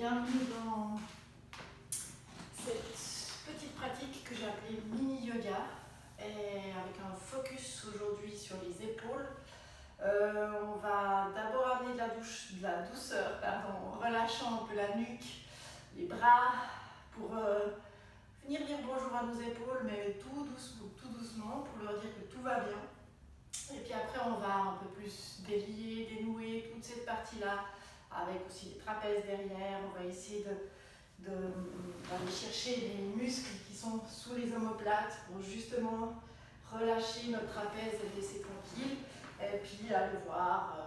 bienvenue dans cette petite pratique que j'ai appelée mini yoga et avec un focus aujourd'hui sur les épaules. On va d'abord amener de la douceur en relâchant un peu la nuque, les bras pour venir dire bonjour à nos épaules, mais tout doucement pour leur dire que tout va bien. Et puis après on va un peu plus délier, dénouer toute cette partie-là avec aussi les trapèzes derrière. On va essayer d'aller chercher les muscles qui sont sous les omoplates pour justement relâcher notre trapèze et le laisser tranquille. Et puis aller voir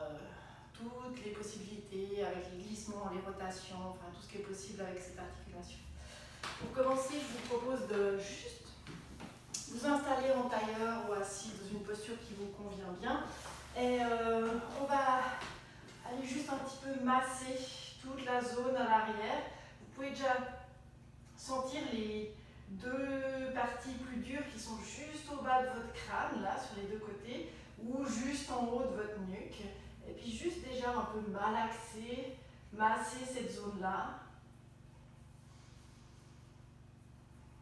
toutes les possibilités avec les glissements, les rotations, enfin tout ce qui est possible avec cette articulation. Pour commencer, je vous propose de juste vous installer en tailleur ou assis dans une posture qui vous convient bien. Et on va aller juste un petit peu masser toute la zone à l'arrière. Vous pouvez déjà sentir les deux parties plus dures qui sont juste au bas de votre crâne, là, sur les deux côtés, ou juste en haut de votre nuque. Et puis juste déjà un peu malaxer, masser cette zone-là.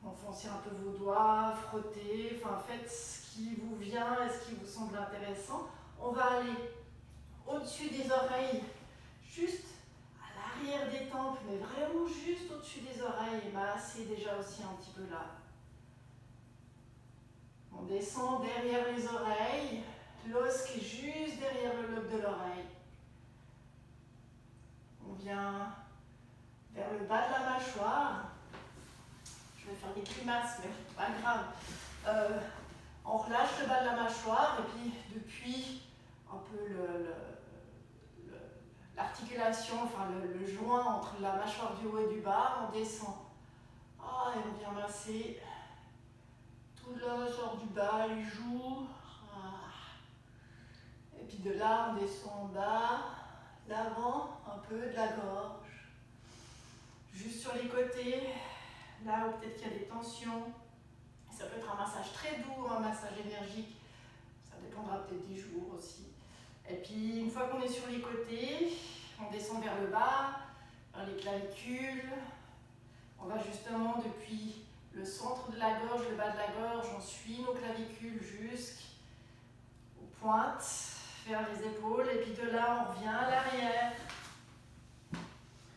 Enfoncez un peu vos doigts, frottez, enfin faites ce qui vous vient et ce qui vous semble intéressant. On va aller au-dessus des oreilles, juste à l'arrière des tempes, mais vraiment juste au-dessus des oreilles et masser déjà aussi un petit peu là. On descend derrière les oreilles, l'os qui est juste derrière le lobe de l'oreille. On vient vers le bas de la mâchoire. Je vais faire des grimaces, mais pas grave. On relâche le bas de la mâchoire et puis depuis un peu l'articulation, enfin le joint entre la mâchoire du haut et du bas, on descend. Et on vient masser tout l'os hors du bas, les joues. Et puis de là, on descend en bas, l'avant, un peu de la gorge. Juste sur les côtés, là où peut-être qu'il y a des tensions. Ça peut être un massage très doux, un massage énergique. Ça dépendra peut-être des jours aussi. Et puis, une fois qu'on est sur les côtés, on descend vers le bas, vers les clavicules. On va justement depuis le centre de la gorge, le bas de la gorge, on suit nos clavicules jusqu'aux pointes, vers les épaules. Et puis de là, on revient à l'arrière,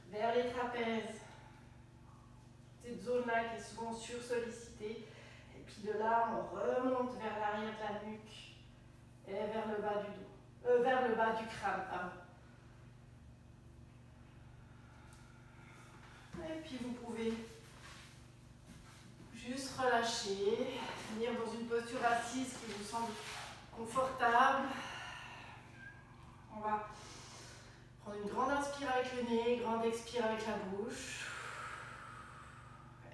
vers les trapèzes. Cette zone-là qui est souvent sursollicitée. Et puis de là, on remonte vers l'arrière de la nuque et vers le bas du dos. Vers le bas du crâne, pardon. Et puis vous pouvez juste relâcher, venir dans une posture assise qui vous semble confortable. On va prendre une grande inspire avec le nez, grande expire avec la bouche.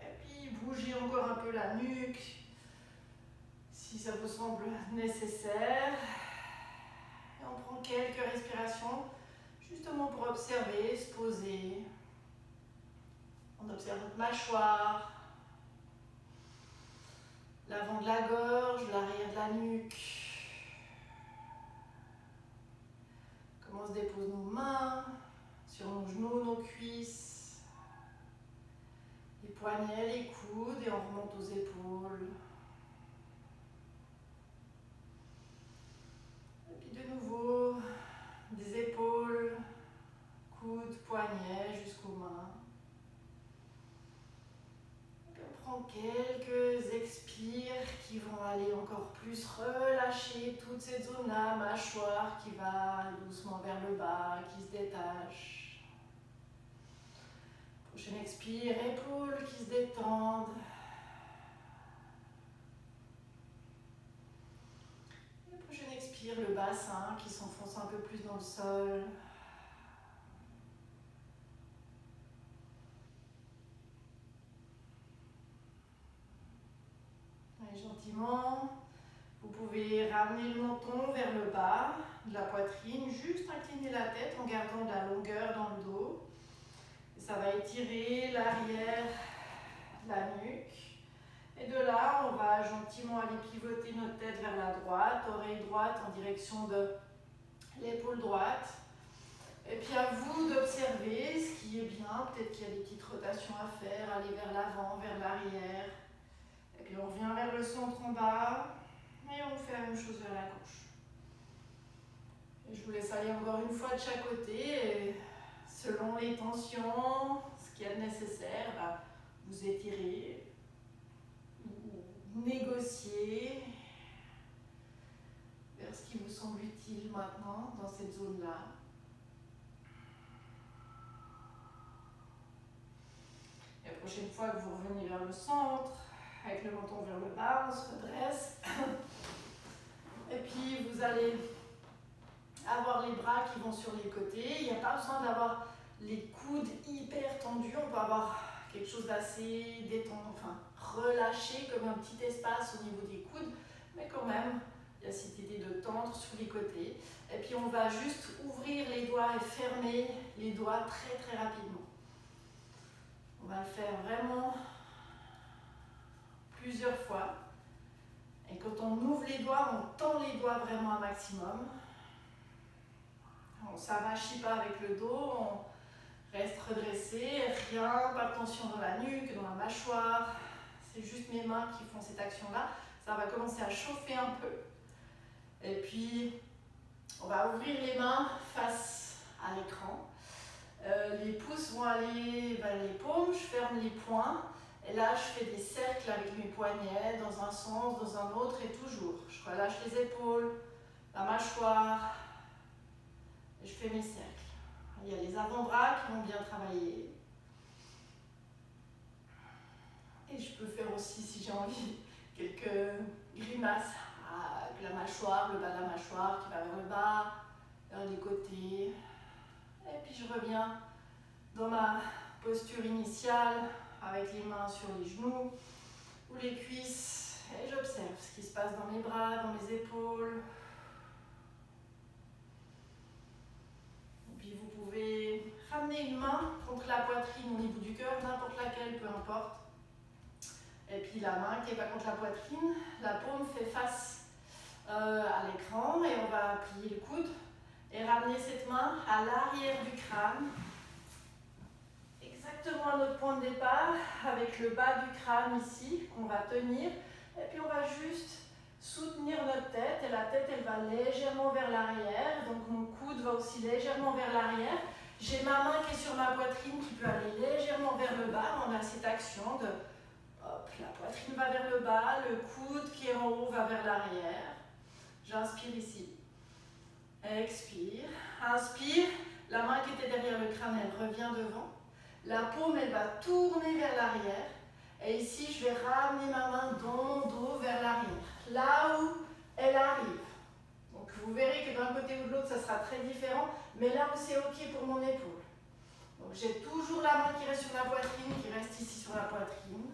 Et puis bougez encore un peu la nuque, si ça vous semble nécessaire. Et on prend quelques respirations, justement pour observer, se poser. On observe notre mâchoire, l'avant de la gorge, l'arrière de la nuque. Comment se déposent nos mains sur nos genoux, nos cuisses, les poignets, les coudes, et on remonte aux épaules. Et puis de nouveau, des épaules, coudes, poignets jusqu'aux mains. On prend quelques expires qui vont aller encore plus relâcher toute cette zone-là, mâchoire qui va doucement vers le bas, qui se détache. Prochaine expire, épaules qui se détendent. Et prochaine expire, le bassin qui s'enfonce un peu plus dans le sol. Et gentiment, vous pouvez ramener le menton vers le bas de la poitrine, juste incliner la tête en gardant de la longueur dans le dos. Et ça va étirer l'arrière de la nuque. Et de là, on va gentiment aller pivoter notre tête vers la droite, oreille droite en direction de l'épaule droite. Et puis à vous d'observer ce qui est bien. Peut-être qu'il y a des petites rotations à faire, aller vers l'avant, vers l'arrière. Et puis on revient vers le centre en bas. Et on fait la même chose vers la gauche. Et je vous laisse aller encore une fois de chaque côté. Et selon les tensions, ce qu'il y a de nécessaire, vous étirez, vous négociez vers ce qui vous semble utile maintenant dans cette zone-là. Et la prochaine fois que vous revenez vers le centre, avec le menton vers le bas, on se redresse. Et puis vous allez avoir les bras qui vont sur les côtés. Il n'y a pas besoin d'avoir les coudes hyper tendus. On peut avoir quelque chose d'assez détendu, enfin relâché, comme un petit espace au niveau des coudes. Mais quand même, il y a cette idée de tendre sur les côtés. Et puis on va juste ouvrir les doigts et fermer les doigts très très rapidement. On va le faire vraiment plusieurs fois. Et quand on ouvre les doigts, on tend les doigts vraiment un maximum. On ne s'avachit pas avec le dos, on reste redressé, rien, pas de tension dans la nuque, dans la mâchoire. C'est juste mes mains qui font cette action-là. Ça va commencer à chauffer un peu. Et puis, on va ouvrir les mains face à l'écran. Les pouces vont aller vers les paumes, je ferme les poings. Et là, je fais des cercles avec mes poignets dans un sens, dans un autre et toujours. Je relâche les épaules, la mâchoire et je fais mes cercles. Il y a les avant-bras qui vont bien travailler. Et je peux faire aussi, si j'ai envie, quelques grimaces avec la mâchoire, le bas de la mâchoire qui va vers le bas, vers les côtés. Et puis je reviens dans ma posture initiale avec les mains sur les genoux ou les cuisses et j'observe ce qui se passe dans mes bras, dans mes épaules. Et puis vous pouvez ramener une main contre la poitrine au niveau du cœur, n'importe laquelle, peu importe. Et puis la main qui n'est pas contre la poitrine, la paume fait face à l'écran et on va plier le coude et ramener cette main à l'arrière du crâne. Exactement à notre point de départ, avec le bas du crâne ici, qu'on va tenir. Et puis on va juste soutenir notre tête. Et la tête, elle va légèrement vers l'arrière. Donc mon coude va aussi légèrement vers l'arrière. J'ai ma main qui est sur ma poitrine qui peut aller légèrement vers le bas. On a cette action de, hop, la poitrine va vers le bas, le coude qui est en haut va vers l'arrière. J'inspire ici. Expire. Inspire. La main qui était derrière le crâne, elle revient devant. La paume, elle va tourner vers l'arrière. Et ici, je vais ramener ma main dans le dos vers l'arrière. Là où elle arrive. Donc, vous verrez que d'un côté ou de l'autre, ça sera très différent. Mais là où c'est OK pour mon épaule. Donc, j'ai toujours la main qui reste sur la poitrine, qui reste ici sur la poitrine.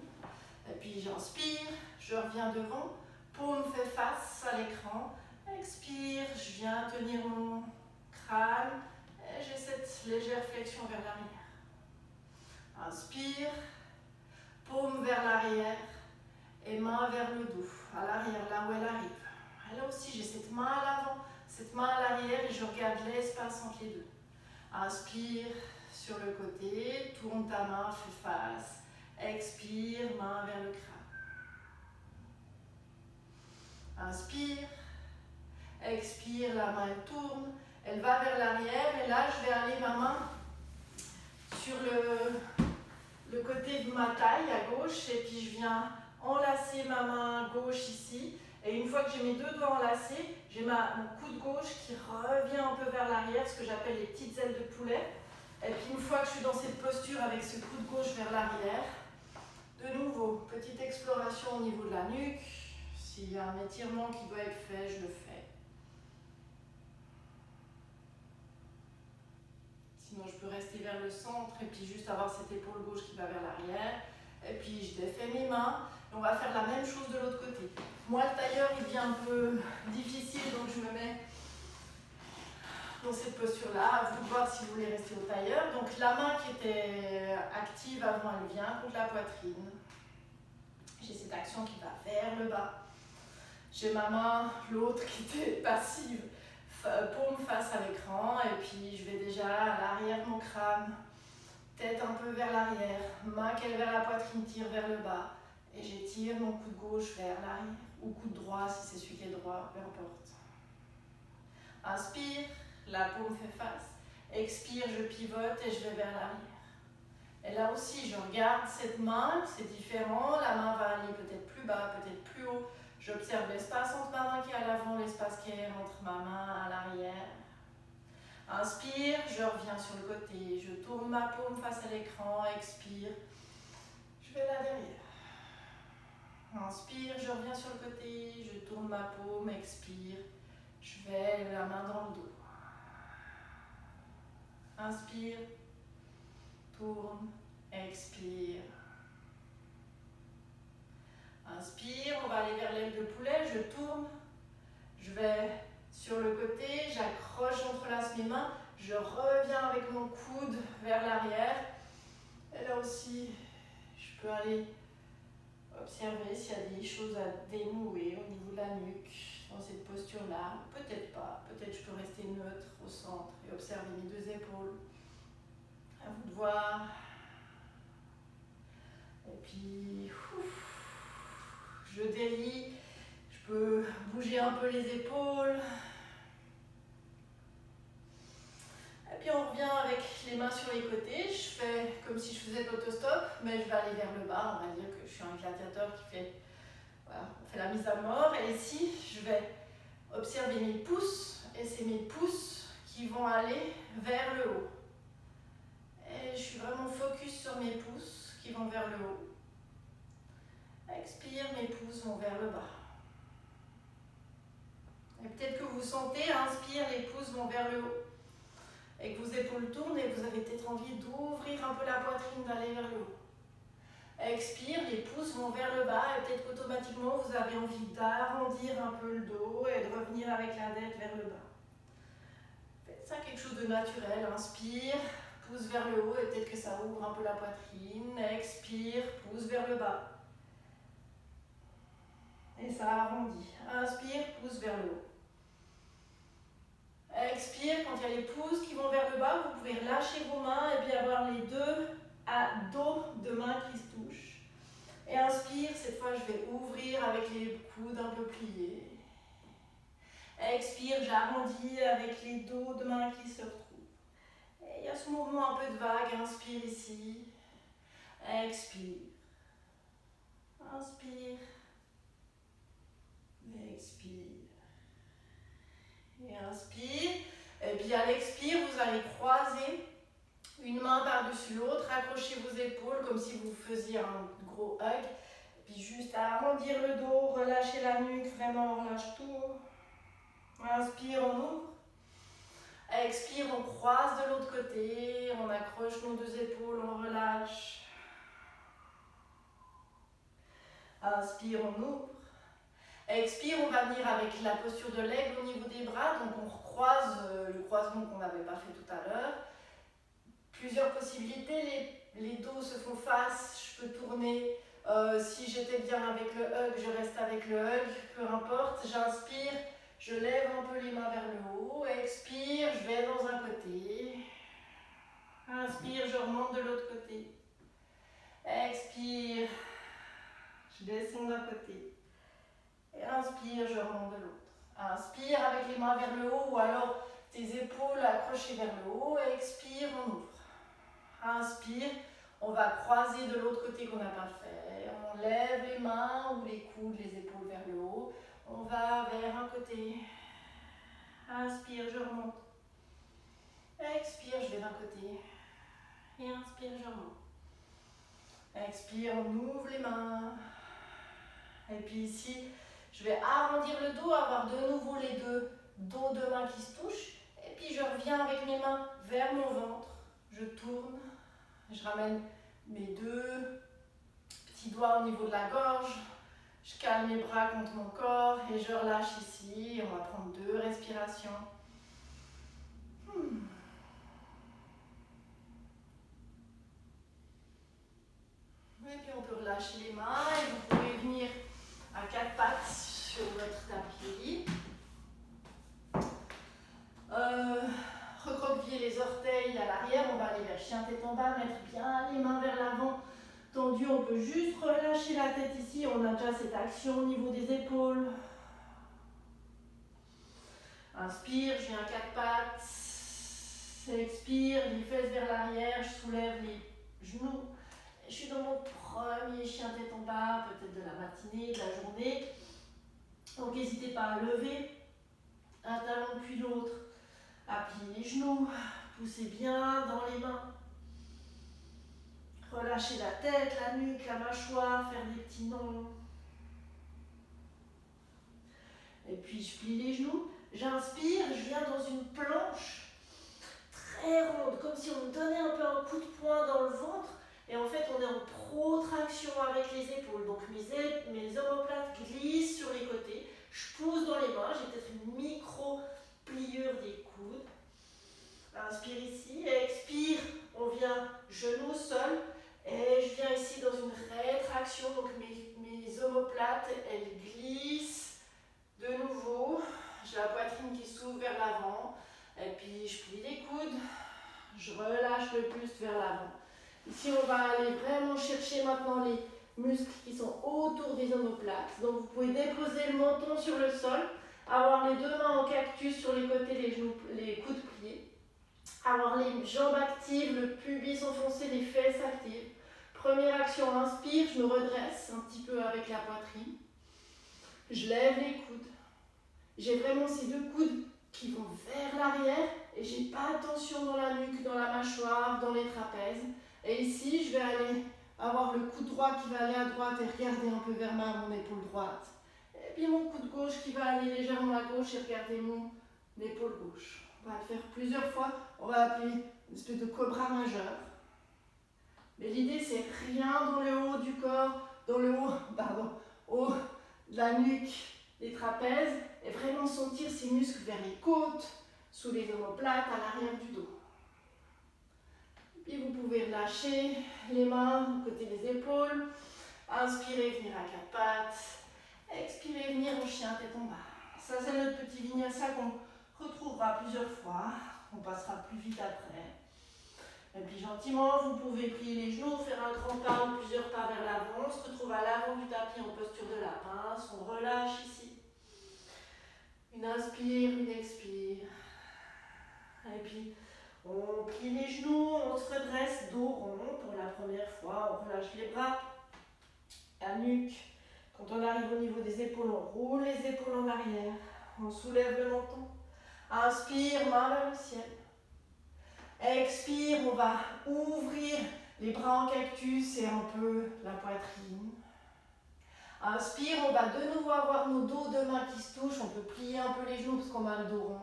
Et puis, j'inspire, je reviens devant. Paume fait face à l'écran. Expire, je viens tenir mon crâne. Et j'ai cette légère flexion vers l'arrière. Inspire, paume vers l'arrière et main vers le dos, à l'arrière, là où elle arrive. Et là aussi, j'ai cette main à l'avant, cette main à l'arrière et je regarde l'espace entre les deux. Inspire sur le côté, tourne ta main, fais face. Expire, main vers le crâne. Inspire, expire, la main elle tourne, elle va vers l'arrière et là, je vais aller ma main sur le côté de ma taille à gauche et puis je viens enlacer ma main gauche ici et une fois que j'ai mes deux doigts enlacés, j'ai mon coude gauche qui revient un peu vers l'arrière, ce que j'appelle les petites ailes de poulet. Et puis une fois que je suis dans cette posture avec ce coude gauche vers l'arrière, de nouveau, petite exploration au niveau de la nuque. S'il y a un étirement qui doit être fait, je le fais. Sinon, je peux rester vers le centre et puis juste avoir cette épaule gauche qui va vers l'arrière. Et puis, je défais mes mains. Et on va faire la même chose de l'autre côté. Moi, le tailleur, il devient un peu difficile, donc je me mets dans cette posture-là. À vous de voir si vous voulez rester au tailleur. Donc, la main qui était active avant, elle vient contre la poitrine. J'ai cette action qui va vers le bas. J'ai ma main, l'autre qui était passive, paume face à l'écran et puis je vais déjà à l'arrière de mon crâne, tête un peu vers l'arrière, main qu'elle vers la poitrine, tire vers le bas et j'étire mon coude gauche vers l'arrière ou coude droit si c'est celui qui est droit, peu importe. Inspire, la paume fait face, expire, je pivote et je vais vers l'arrière. Et là aussi, je regarde cette main, c'est différent, la main va aller peut-être plus bas, peut-être plus haut. J'observe l'espace entre ma main qui est à l'avant, l'espace qui est entre ma main à l'arrière. Inspire, je reviens sur le côté, je tourne ma paume face à l'écran, expire, je vais là derrière. Inspire, je reviens sur le côté, je tourne ma paume, expire, je vais la main dans le dos. Inspire, tourne, expire. Inspire, on va aller vers l'aile de poulet, je tourne, je vais sur le côté, j'accroche, j'entrelace mes mains, je reviens avec mon coude vers l'arrière. Et là aussi, je peux aller observer s'il y a des choses à dénouer au niveau de la nuque, dans cette posture-là. Peut-être pas, peut-être je peux rester neutre au centre et observer mes deux épaules. À vous de voir. Et puis, je délie, je peux bouger un peu les épaules. Et puis on revient avec les mains sur les côtés. Je fais comme si je faisais de l'autostop, mais je vais aller vers le bas. On va dire que je suis un gladiateur qui fait, voilà, on fait la mise à mort. Et ici, je vais observer mes pouces. Et c'est mes pouces qui vont aller vers le haut. Et je suis vraiment focus sur mes pouces qui vont vers le haut. Expire, mes pouces vont vers le bas. Et peut-être que vous sentez, inspire, les pouces vont vers le haut. Et que vos épaules tournent et vous avez peut-être envie d'ouvrir un peu la poitrine, d'aller vers le haut. Expire, les pouces vont vers le bas et peut-être qu'automatiquement vous avez envie d'arrondir un peu le dos et de revenir avec la tête vers le bas. Faites ça quelque chose de naturel. Inspire, pouce vers le haut et peut-être que ça ouvre un peu la poitrine. Expire, pouce vers le bas. Et ça arrondit. Inspire, pouce vers le haut. Expire, quand il y a les pouces qui vont vers le bas, vous pouvez relâcher vos mains et puis avoir les deux à dos de mains qui se touchent. Et inspire, cette fois je vais ouvrir avec les coudes un peu pliés. Expire, j'arrondis avec les dos de mains qui se retrouvent. Et il y a ce mouvement un peu de vague, inspire ici. Expire. Inspire. Expire. Et inspire. Et puis à l'expire, vous allez croiser une main par-dessus l'autre, accrochez vos épaules comme si vous faisiez un gros hug. Et puis juste arrondir le dos, relâcher la nuque, vraiment on relâche tout. Inspire, on ouvre. Expire, on croise de l'autre côté, on accroche nos deux épaules, on relâche. Inspire, on ouvre. Expire, on va venir avec la posture de l'aigle au niveau des bras, donc on recroise le croisement qu'on n'avait pas fait tout à l'heure. Plusieurs possibilités, les dos se font face, je peux tourner, si j'étais bien avec le hug, je reste avec le hug, peu importe, j'inspire, je lève un peu les mains vers le haut, expire, je vais dans un côté, inspire, je remonte de l'autre côté, expire, je descends d'un côté, et inspire, je remonte de l'autre, inspire avec les mains vers le haut, ou alors tes épaules accrochées vers le haut, expire, on ouvre. Inspire, on va croiser de l'autre côté qu'on n'a pas fait. On lève les mains ou les coudes, les épaules vers le haut. On va vers un côté. Inspire, je remonte. Expire, je vais d'un côté. Et inspire, je remonte. Expire, on ouvre les mains. Et puis ici, je vais arrondir le dos, avoir de nouveau les deux dos de main qui se touchent. Et puis je reviens avec mes mains vers mon ventre. Je tourne. Je ramène mes deux petits doigts au niveau de la gorge. Je calme mes bras contre mon corps et je relâche ici. On va prendre 2 respirations. Et puis on peut relâcher les mains et vous pouvez venir à 4 pattes sur votre tapis. les orteils à l'arrière, on va aller vers chien tête en bas, mettre bien les mains vers l'avant, tendu, on peut juste relâcher la tête ici, on a déjà cette action au niveau des épaules. Inspire, je viens 4 pattes, expire, les fesses vers l'arrière, je soulève les genoux. Je suis dans mon premier chien tête en bas, peut-être de la matinée, de la journée. Donc n'hésitez pas à lever un talon puis l'autre, à plier les genoux, poussez bien dans les mains. Relâchez la tête, la nuque, la mâchoire, faire des petits nons. Et puis je plie les genoux, j'inspire, je viens dans une planche très ronde, comme si on me donnait un peu un coup de poing dans le ventre. Et en fait, on est en protraction avec les épaules. Donc mes omoplates glissent sur les côtés. Je pousse dans les mains, j'ai peut-être une micro-pliure des coudes. Inspire ici, expire, on vient genou au sol. Et je viens ici dans une rétraction. Donc mes omoplates, elles glissent de nouveau. J'ai la poitrine qui s'ouvre vers l'avant. Et puis je plie les coudes. Je relâche le buste vers l'avant. Ici, on va aller vraiment chercher maintenant les muscles qui sont autour des omoplates. Donc, vous pouvez déposer le menton sur le sol, avoir les deux mains en cactus sur les côtés, les coudes pliés, avoir les jambes actives, le pubis enfoncé, les fesses actives. Première action, inspire, je me redresse un petit peu avec la poitrine. Je lève les coudes. J'ai vraiment ces deux coudes qui vont vers l'arrière et j'ai pas de tension dans la nuque, dans la mâchoire, dans les trapèzes. Et ici, je vais aller avoir le coude droit qui va aller à droite et regarder un peu vers mon épaule droite. Et puis mon coude gauche qui va aller légèrement à gauche et regarder mon épaule gauche. On va le faire plusieurs fois. On va appeler une espèce de cobra majeur. Mais l'idée, c'est rien dans le haut du corps, haut de la nuque, les trapèzes, et vraiment sentir ces muscles vers les côtes, sous les omoplates, à l'arrière du dos. Puis vous pouvez relâcher les mains côté des épaules. Inspirez, venir à 4 pattes. Expirez, venir en chien tête en bas. Ça, c'est notre petit vinyasa qu'on retrouvera plusieurs fois. On passera plus vite après. Et puis gentiment, vous pouvez plier les genoux, faire un grand pas ou plusieurs pas vers l'avant. On se retrouve à l'avant du tapis en posture de la pince. On relâche ici. Une inspire, une expire. Et puis, on plie les genoux, on se redresse, dos rond pour la première fois. On relâche les bras, la nuque. Quand on arrive au niveau des épaules, on roule les épaules en arrière. On soulève le menton. Inspire, main vers le ciel. Expire, on va ouvrir les bras en cactus et un peu la poitrine. Inspire, on va de nouveau avoir nos dos de mains qui se touchent. On peut plier un peu les genoux parce qu'on a le dos rond.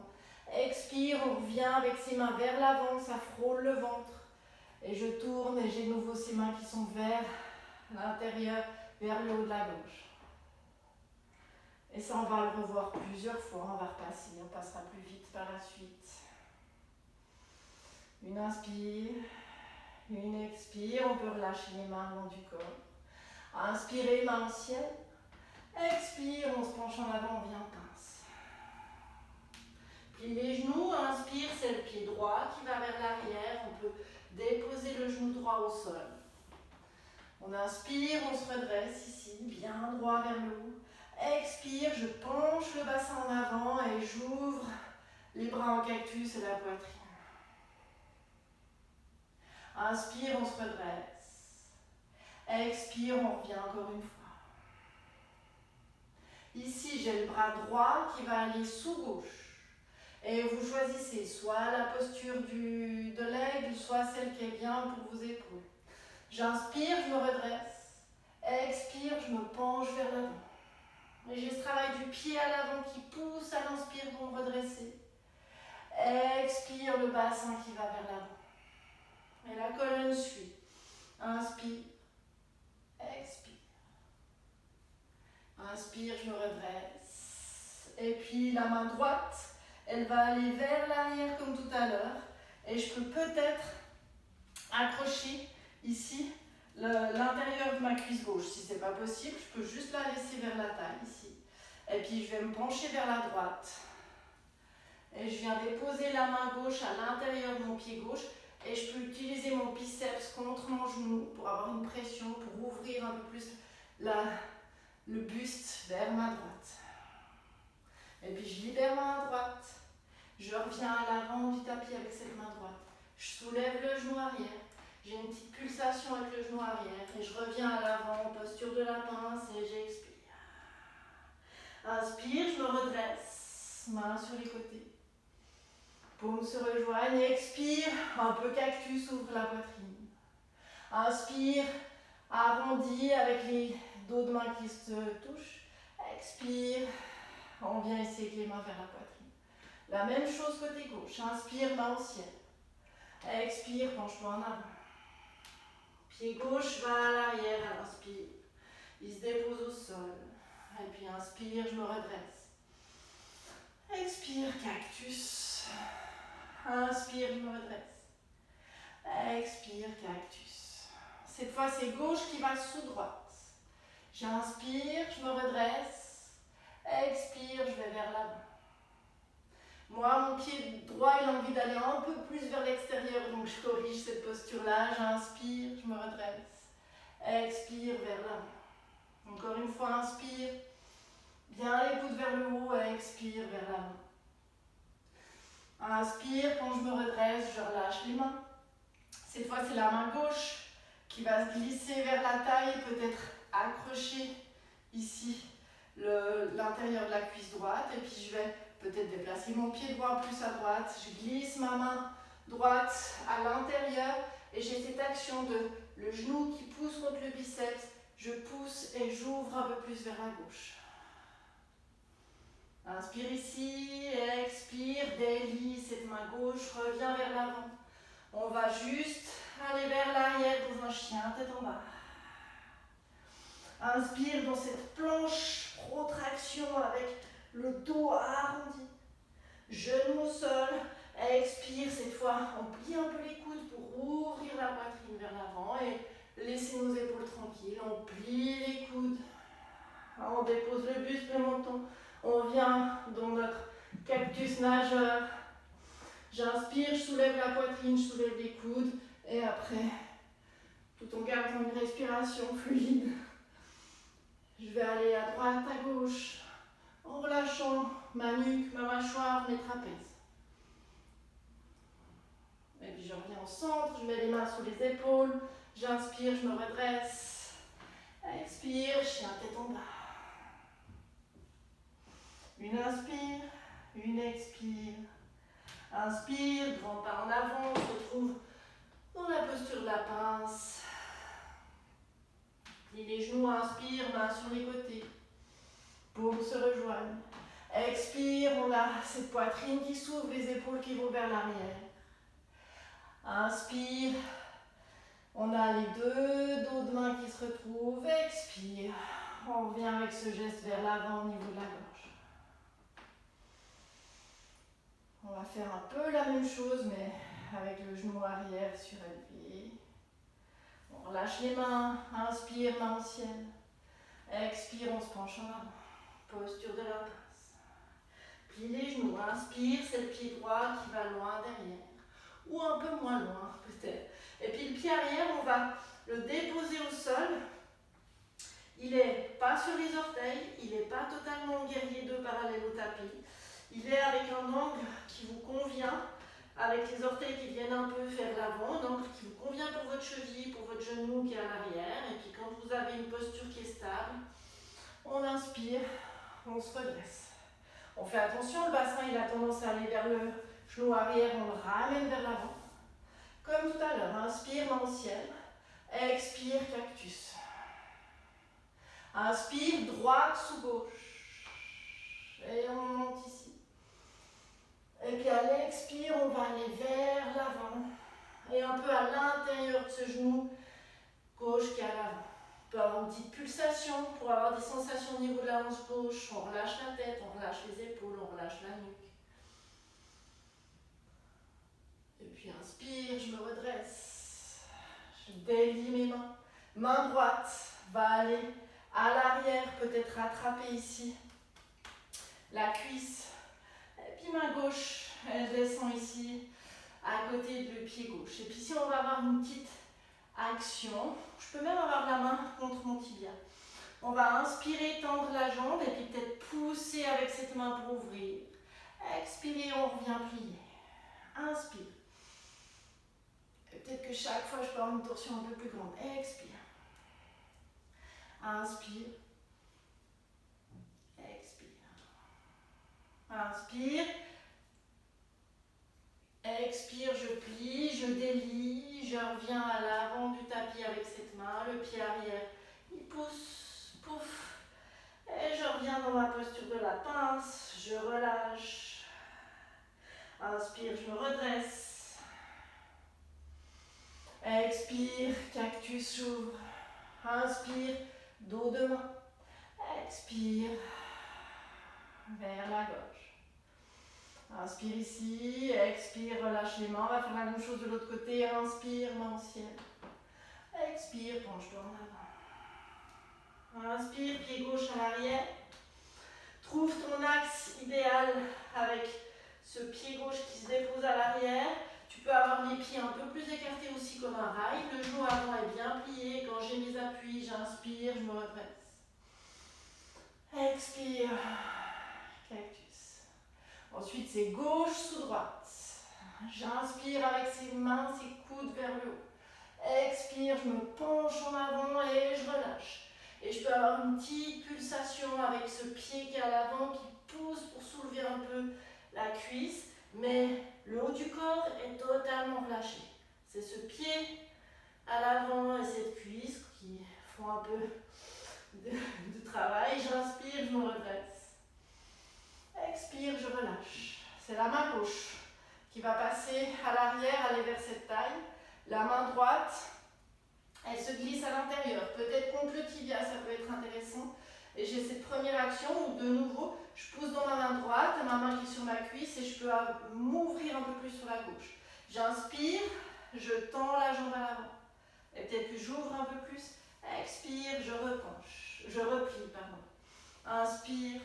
Expire, on revient avec ses mains vers l'avant, ça frôle le ventre. Et je tourne et j'ai de nouveau ces mains qui sont vers l'intérieur, vers le haut de la gauche. Et ça, on va le revoir plusieurs fois, on va repasser, on passera plus vite par la suite. Une inspire, une expire, on peut relâcher les mains le long du corps. Inspirez, main au ciel. Expire, on se penche en avant, on vient en pince. Plie les genoux, inspire, c'est le pied droit qui va vers l'arrière. On peut déposer le genou droit au sol. On inspire, on se redresse ici, bien droit vers le haut. Expire, je penche le bassin en avant et j'ouvre les bras en cactus et la poitrine. Inspire, on se redresse. Expire, on revient encore une fois. Ici, j'ai le bras droit qui va aller sous gauche. Et vous choisissez soit la posture de l'aigle, soit celle qui est bien pour vos épaules. J'inspire, je me redresse. Expire, je me penche vers l'avant. Et j'ai ce travail du pied à l'avant qui pousse à l'inspire pour me redresser. Expire, le bassin qui va vers l'avant. Et la colonne suit. Inspire. Expire. Inspire, je me redresse. Et puis la main droite, elle va aller vers l'arrière comme tout à l'heure. Et je peux peut-être accrocher ici l'intérieur de ma cuisse gauche. Si ce n'est pas possible, je peux juste la laisser vers la taille ici. Et puis je vais me pencher vers la droite. Et je viens déposer la main gauche à l'intérieur de mon pied gauche. Et je peux utiliser mon biceps contre mon genou pour avoir une pression, pour ouvrir un peu plus le buste vers ma droite. Et puis je libère ma main droite. Je reviens à l'avant du tapis avec cette main droite. Je soulève le genou arrière. J'ai une petite pulsation avec le genou arrière. Et je reviens à l'avant, posture de la pince et j'expire. Inspire, je me redresse. Main sur les côtés. Paumes se rejoignent. Expire, un peu cactus, ouvre la poitrine. Inspire, arrondi avec les dos de main qui se touchent. Expire, on vient ici avec les mains vers la poitrine. La même chose côté gauche. Inspire, main au ciel. Expire, penche-toi en avant. Pied gauche va à l'arrière à l'inspire. Il se dépose au sol. Et puis inspire, je me redresse. Expire, cactus. Inspire, je me redresse. Expire, cactus. Cette fois, c'est gauche qui va sous droite. J'inspire, je me redresse. Expire, je vais vers l'avant. Moi, mon pied droit, il a envie d'aller un peu plus vers l'extérieur, donc je corrige cette posture-là. J'inspire, je me redresse. Expire, vers l'avant. Encore une fois, inspire. Bien les coudes vers le haut, expire, vers l'avant. Inspire, quand je me redresse, je relâche les mains. Cette fois, c'est la main gauche qui va se glisser vers la taille, peut-être accrocher ici l'intérieur de la cuisse droite. Et puis, je vais peut-être déplacer mon pied droit plus à droite. Je glisse ma main droite à l'intérieur et j'ai cette action de le genou qui pousse contre le biceps. Je pousse et j'ouvre un peu plus vers la gauche. Inspire ici, expire, délie cette main gauche, reviens vers l'avant. On va juste aller vers l'arrière dans un chien, tête en bas. Inspire dans cette planche, protraction avec le dos arrondi. Genou au sol, expire cette fois, on plie un peu les coudes pour ouvrir la poitrine vers l'avant et laisser nos épaules tranquilles. On plie les coudes, on dépose le buste, le menton. On vient dans notre cactus nageur. J'inspire, je soulève la poitrine, je soulève les coudes. Et après, tout en gardant une respiration fluide, je vais aller à droite, à gauche, en relâchant ma nuque, ma mâchoire, mes trapèzes. Et puis je reviens au centre, je mets les mains sous les épaules. J'inspire, je me redresse. Expire, chien tête en bas. Une inspire, une expire. Inspire, grand pas en avant, on se retrouve dans la posture de la pince. Plie les genoux, inspire, main sur les côtés. Paumes se rejoignent. Expire, on a cette poitrine qui s'ouvre, les épaules qui vont vers l'arrière. Inspire, on a les deux dos de main qui se retrouvent. Expire, on revient avec ce geste vers l'avant au niveau de la gorge. On va faire un peu la même chose, mais avec le genou arrière surélevé. On relâche les mains, inspire, main au ciel. Expire, on se penche en avant. Posture de la pince. Plie les genoux, inspire, c'est le pied droit qui va loin derrière. Ou un peu moins loin, peut-être. Et puis le pied arrière, on va le déposer au sol. Il n'est pas sur les orteils, il n'est pas totalement guerrier 2 parallèle au tapis. Il est avec un angle qui vous convient, avec les orteils qui viennent un peu vers l'avant, un angle qui vous convient pour votre cheville, pour votre genou qui est à l'arrière. Et puis quand vous avez une posture qui est stable, on inspire, on se redresse. On fait attention, le bassin il a tendance à aller vers le genou arrière, on le ramène vers l'avant. Comme tout à l'heure, inspire, main au ciel, expire, cactus. Inspire, droite sous gauche. Et on monte ici. Et puis à l'expire, on va aller vers l'avant. Et un peu à l'intérieur de ce genou gauche qui est à l'avant. On peut avoir une petite pulsation pour avoir des sensations au niveau de la hanche gauche. On relâche la tête, on relâche les épaules, on relâche la nuque. Et puis inspire, je me redresse. Je délie mes mains. Main droite va aller à l'arrière, peut-être rattraper ici la cuisse. Et puis Puis main gauche, elle descend ici, à côté du pied gauche. Et puis ici, on va avoir une petite action. Je peux même avoir la main contre mon tibia. On va inspirer, tendre la jambe et puis peut-être pousser avec cette main pour ouvrir. Expirer, on revient plier. Inspire. Et peut-être que chaque fois, je peux avoir une torsion un peu plus grande. Expire. Inspire. Expire. Inspire. Expire, je plie, je délie, je reviens à l'avant du tapis avec cette main, le pied arrière, il pousse, pouf, et je reviens dans ma posture de la pince, je relâche, inspire, je me redresse, expire, cactus s'ouvre, inspire, dos de main, expire, vers la gauche. Inspire ici, expire, relâche les mains, on va faire la même chose de l'autre côté, inspire, main au ciel. Expire, penche-toi en avant. Inspire, pied gauche à l'arrière. Trouve ton axe idéal avec ce pied gauche qui se dépose à l'arrière. Tu peux avoir les pieds un peu plus écartés aussi comme un rail. Le genou avant est bien plié. Quand j'ai mes appuis, j'inspire, je me redresse. Expire, cactus. Ensuite, c'est gauche sous droite. J'inspire avec ses mains, ses coudes vers le haut. Expire, je me penche en avant et je relâche. Et je peux avoir une petite pulsation avec ce pied qui est à l'avant, qui pousse pour soulever un peu la cuisse. Mais le haut du corps est totalement relâché. C'est ce pied à l'avant et cette cuisse qui font un peu de travail. J'inspire, je me redresse. Expire, je relâche. C'est la main gauche qui va passer à l'arrière, aller vers cette taille. La main droite, elle se glisse à l'intérieur. Peut-être contre le tibia, ça peut être intéressant. Et j'ai cette première action où, de nouveau, je pousse dans ma main droite, ma main qui est sur ma cuisse, et je peux m'ouvrir un peu plus sur la gauche. J'inspire, je tends la jambe à l'avant. Et peut-être que j'ouvre un peu plus. Expire, je repenche. Je replie, pardon. Inspire.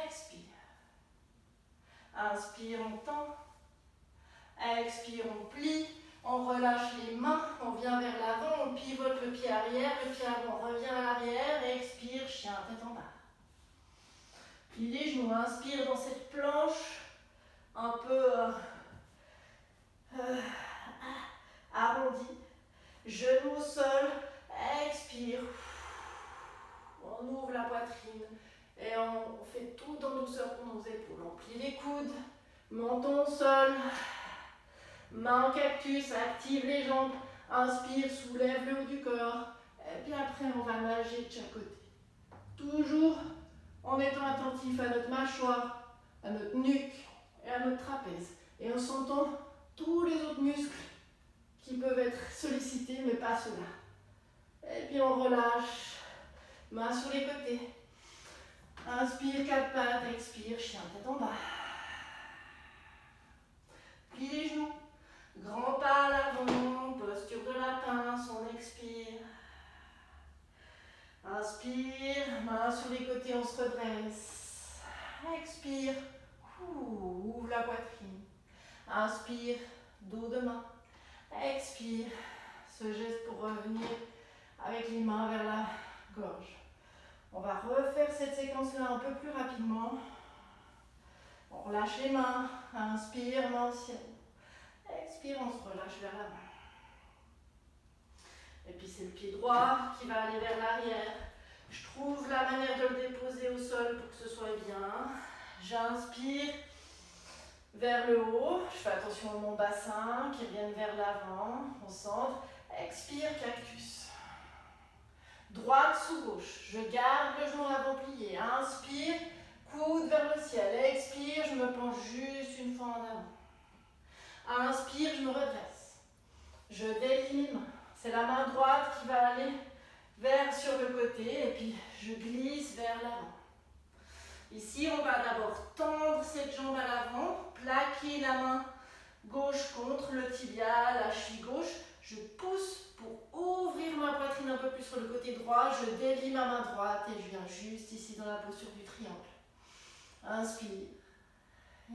Expire. Inspire, on tend. Expire, on plie. On relâche les mains. On vient vers l'avant. On pivote le pied arrière. Le pied avant revient à l'arrière. Expire, chien, tête en bas. Plie les genoux. Inspire dans cette planche un peu arrondie. Genoux au sol. Expire. On ouvre la poitrine. Et on fait tout en douceur pour nos épaules. On plie les coudes, menton au sol, main en cactus, active les jambes, inspire, soulève le haut du corps. Et puis après, on va nager de chaque côté. Toujours en étant attentif à notre mâchoire, à notre nuque et à notre trapèze. Et en sentant tous les autres muscles qui peuvent être sollicités, mais pas ceux-là. Et puis on relâche, main sur les côtés. Inspire, quatre pattes, expire, chien, tête en bas. Plie les genoux, grand pas à l'avant, posture de la pince, on expire. Inspire, main sur les côtés, on se redresse. Expire, ouvre la poitrine. Inspire, dos de main. Expire, ce geste pour revenir avec les mains vers la gorge. On va refaire cette séquence-là un peu plus rapidement. On relâche les mains. Inspire, main au ciel. Expire, on se relâche vers l'avant. Et puis c'est le pied droit qui va aller vers l'arrière. Je trouve la manière de le déposer au sol pour que ce soit bien. J'inspire vers le haut. Je fais attention à mon bassin qui revienne vers l'avant. On centre. Expire, cactus. Droite sous gauche, je garde le genou avant plié, inspire, coude vers le ciel, expire, je me penche juste une fois en avant. Inspire, je me redresse. Je délie les mains. C'est la main droite qui va aller sur le côté et puis je glisse vers l'avant. Ici, on va d'abord tendre cette jambe à l'avant, plaquer la main gauche contre le tibia, la cheville gauche. Je pousse pour ouvrir ma poitrine un peu plus sur le côté droit. Je délie ma main droite et je viens juste ici dans la posture du triangle. Inspire.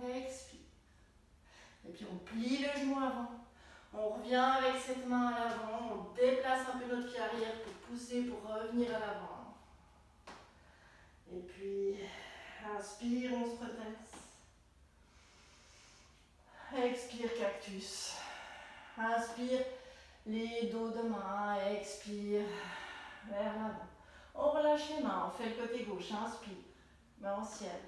Expire. Et puis on plie le genou avant. On revient avec cette main à l'avant. On déplace un peu notre pied arrière pour pousser, pour revenir à l'avant. Et puis, inspire, on se redresse. Expire, cactus. Inspire, les dos de main. Expire, vers l'avant. On relâche les mains, on fait le côté gauche. Inspire, main au ciel.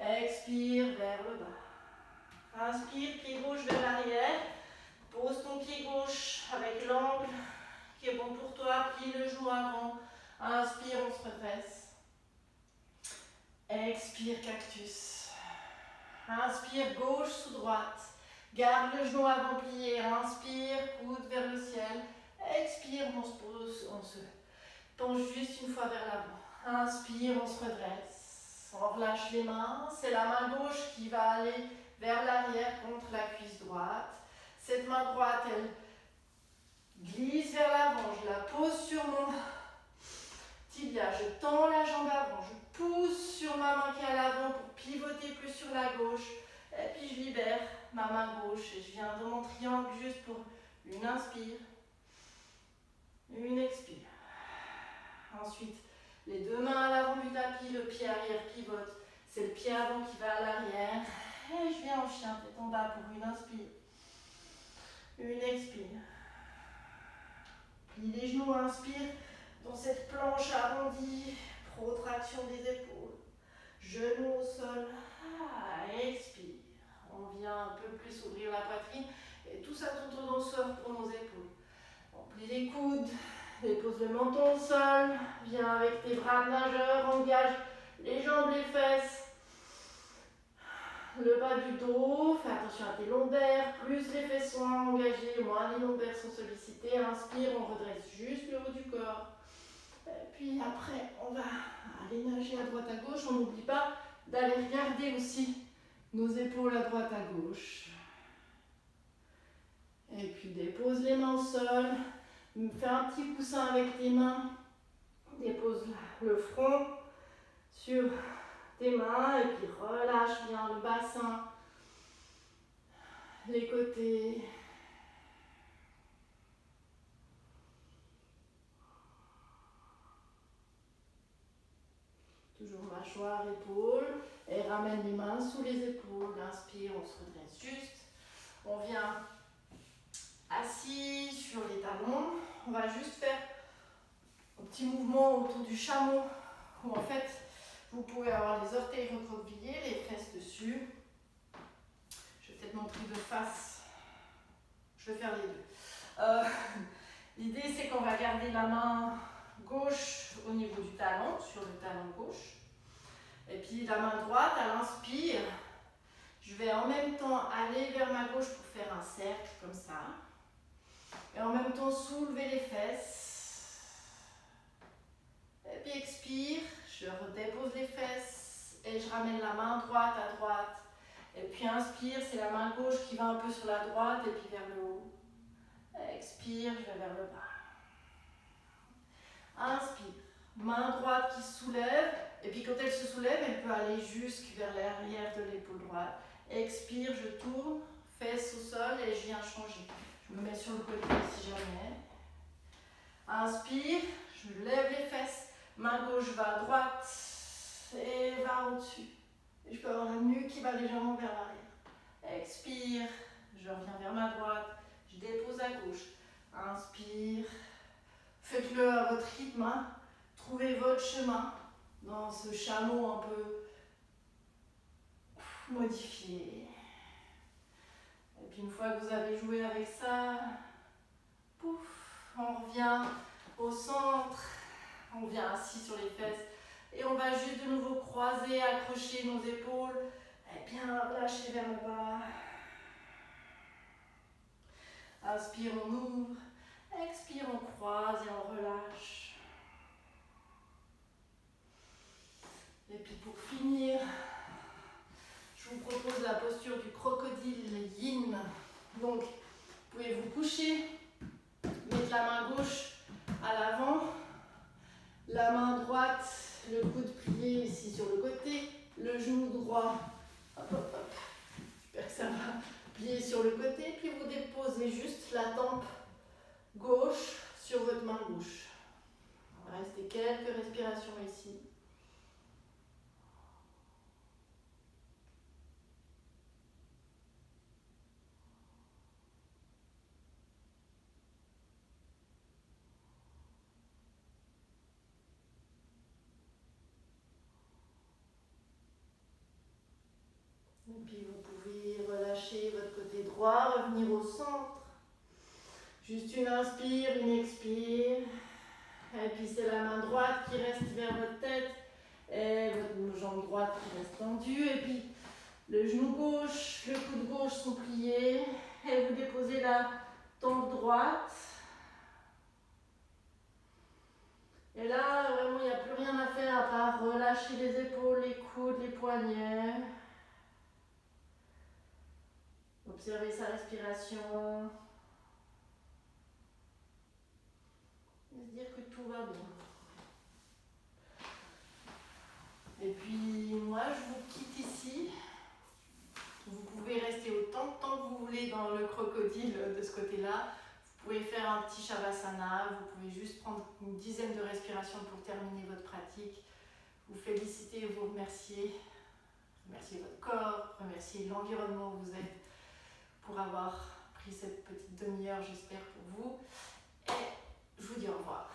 Expire, vers le bas. Inspire, pied gauche vers l'arrière. Pose ton pied gauche avec l'angle qui est bon pour toi. Plie le genou avant. Inspire, on se redresse. Expire, cactus. Inspire, gauche sous droite. Garde le genou avant plié. Inspire, coude vers le ciel. Expire, on se pose, on se penche juste une fois vers l'avant. Inspire, on se redresse. On relâche les mains. C'est la main gauche qui va aller vers l'arrière contre la cuisse droite. Cette main droite, elle glisse vers l'avant. Je la pose sur mon tibia. Je tends la jambe avant. Je pousse sur ma main qui est à l'avant pour pivoter plus sur la gauche. Et puis je libère ma main gauche. Et je viens de mon triangle juste pour une inspire. Une expire. Ensuite, les deux mains à l'avant du tapis. Le pied arrière pivote. C'est le pied avant qui va à l'arrière. Et je viens en chien tête en bas pour une inspire. Une expire. Plie les genoux, inspire dans cette planche arrondie. Protraction des épaules. Genoux au sol. Expire. On vient un peu plus ouvrir la poitrine. Et tout ça tout en douceur pour nos épaules. On plie les coudes. Dépose le menton au sol. Viens avec tes bras de nageur. Engage les jambes, les fesses. Le bas du dos, fais attention à tes lombaires, plus les fesses sont engagées, moins les lombaires sont sollicités. Inspire, on redresse juste le haut du corps. Et puis après, on va aller nager à droite à gauche. On n'oublie pas d'aller regarder aussi nos épaules à droite à gauche. Et puis dépose les mains au sol. Fais un petit coussin avec tes mains. Dépose le front sur tes mains et puis relâche bien le bassin, les côtés. Toujours mâchoire, épaule et ramène les mains sous les épaules. Inspire, on se redresse juste. On vient assis sur les talons. On va juste faire un petit mouvement autour du chameau où en fait vous pouvez avoir les orteils recroquevillés, les fesses dessus. Je vais peut-être montrer de face. Je vais faire les deux. L'idée c'est qu'on va garder la main gauche au niveau du talon, sur le talon gauche. Et puis la main droite, à l'inspire, je vais en même temps aller vers ma gauche pour faire un cercle comme ça. Et en même temps soulever les fesses. Et puis expire, je redépose les fesses et je ramène la main droite à droite. Et puis inspire, c'est la main gauche qui va un peu sur la droite et puis vers le haut. Expire, je vais vers le bas. Inspire, main droite qui se soulève. Et puis quand elle se soulève, elle peut aller jusque vers l'arrière de l'épaule droite. Expire, je tourne, fesses au sol et je viens changer. Je me mets sur le côté si jamais. Inspire, je lève les fesses. Main gauche va à droite et va au-dessus. Et je peux avoir la nuque qui va légèrement vers l'arrière. Expire, je reviens vers ma droite. Je dépose à gauche. Inspire. Faites-le à votre rythme. Hein. Trouvez votre chemin dans ce chameau un peu modifié. Et puis une fois que vous avez joué avec ça, pouf, on revient au centre. On vient assis sur les fesses. Et on va juste de nouveau croiser, accrocher nos épaules. Et bien relâcher vers le bas. Inspire, on ouvre. Expire, on croise et on relâche. Et puis pour finir, je vous propose la posture du crocodile yin. Donc, vous pouvez vous coucher, mettre la main gauche à l'avant, la main droite, le coude plié ici sur le côté, le genou droit, hop, hop, hop, ça va plier sur le côté, puis vous déposez juste la tempe gauche sur votre main gauche. On va rester quelques respirations ici. Et puis vous pouvez relâcher votre côté droit, revenir au centre. Juste une inspire, une expire. Et puis c'est la main droite qui reste vers votre tête. Et votre jambe droite qui reste tendue. Et puis le genou gauche, le coude gauche sont pliés. Et vous déposez la tempe droite. Et là, vraiment, il n'y a plus rien à faire à part relâcher les épaules, les coudes, les poignets. Observez sa respiration. Et se dire que tout va bien. Et puis, moi, je vous quitte ici. Vous pouvez rester autant de temps que vous voulez dans le crocodile de ce côté-là. Vous pouvez faire un petit Shavasana. Vous pouvez juste prendre une dizaine de respirations pour terminer votre pratique. Vous féliciter et vous remercier. Remercier votre corps, remercier l'environnement où vous êtes pour avoir pris cette petite demi-heure, j'espère, pour vous. Et je vous dis au revoir.